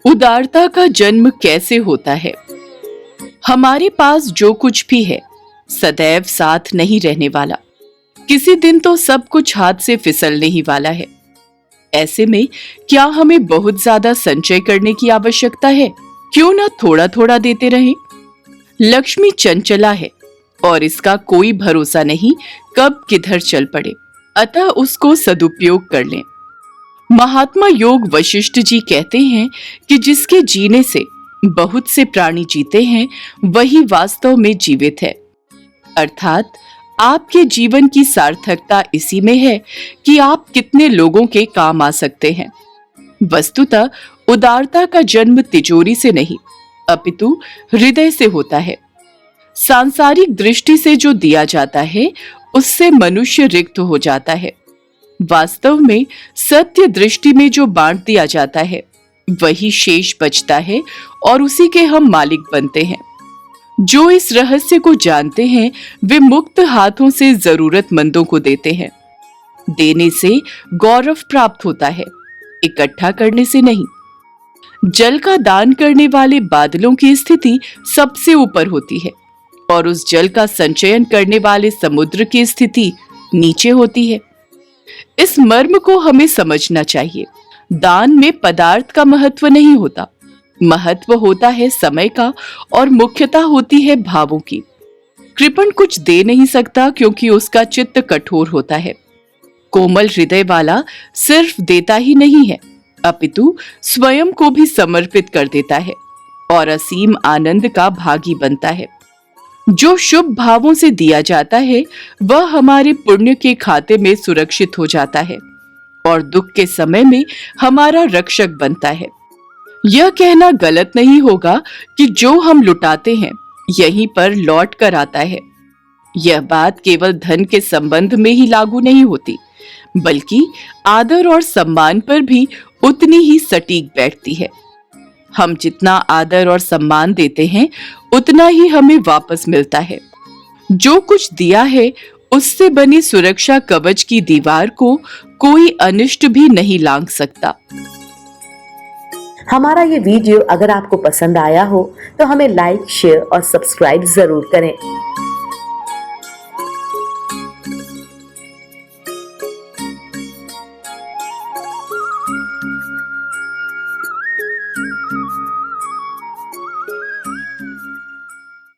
उदारता का जन्म कैसे होता है? हमारे पास जो कुछ भी है सदैव साथ नहीं रहने वाला। किसी दिन तो सब कुछ हाथ से फिसलने ही वाला है। ऐसे में क्या हमें बहुत ज्यादा संचय करने की आवश्यकता है? क्यों ना थोड़ा थोड़ा देते रहें। लक्ष्मी चंचला है और इसका कोई भरोसा नहीं कब किधर चल पड़े, अतः उसको सदुपयोग कर लें। महात्मा योग वशिष्ठ जी कहते हैं कि जिसके जीने से बहुत से प्राणी जीते हैं वही वास्तव में जीवित है। अर्थात आपके जीवन की सार्थकता इसी में है कि आप कितने लोगों के काम आ सकते हैं। वस्तुतः उदारता का जन्म तिजोरी से नहीं अपितु हृदय से होता है। सांसारिक दृष्टि से जो दिया जाता है उससे मनुष्य रिक्त हो जाता है। वास्तव में सत्य दृष्टि में जो बांट दिया जाता है वही शेष बचता है और उसी के हम मालिक बनते हैं। जो इस रहस्य को जानते हैं वे मुक्त हाथों से जरूरतमंदों को देते हैं। देने से गौरव प्राप्त होता है, इकट्ठा करने से नहीं। जल का दान करने वाले बादलों की स्थिति सबसे ऊपर होती है और उस जल का संचयन करने वाले समुद्र की स्थिति नीचे होती है। इस मर्म को हमें समझना चाहिए। दान में पदार्थ का महत्व नहीं होता, महत्व होता है समय का और मुख्यता होती है भावों की। कृपण कुछ दे नहीं सकता क्योंकि उसका चित्त कठोर होता है। कोमल हृदय वाला सिर्फ देता ही नहीं है अपितु स्वयं को भी समर्पित कर देता है और असीम आनंद का भागी बनता है। जो शुभ भावों से दिया जाता है वह हमारे पुण्य के खाते में सुरक्षित हो जाता है और दुख के समय में हमारा रक्षक बनता है। यह कहना गलत नहीं होगा कि जो हम लुटाते हैं यहीं पर लौट कर आता है। यह बात केवल धन के संबंध में ही लागू नहीं होती बल्कि आदर और सम्मान पर भी उतनी ही सटीक बैठती है। हम जितना आदर और सम्मान देते हैं उतना ही हमें वापस मिलता है। जो कुछ दिया है उससे बनी सुरक्षा कवच की दीवार को कोई अनिष्ट भी नहीं लांघ सकता। हमारा ये वीडियो अगर आपको पसंद आया हो तो हमें लाइक, शेयर और सब्सक्राइब जरूर करें।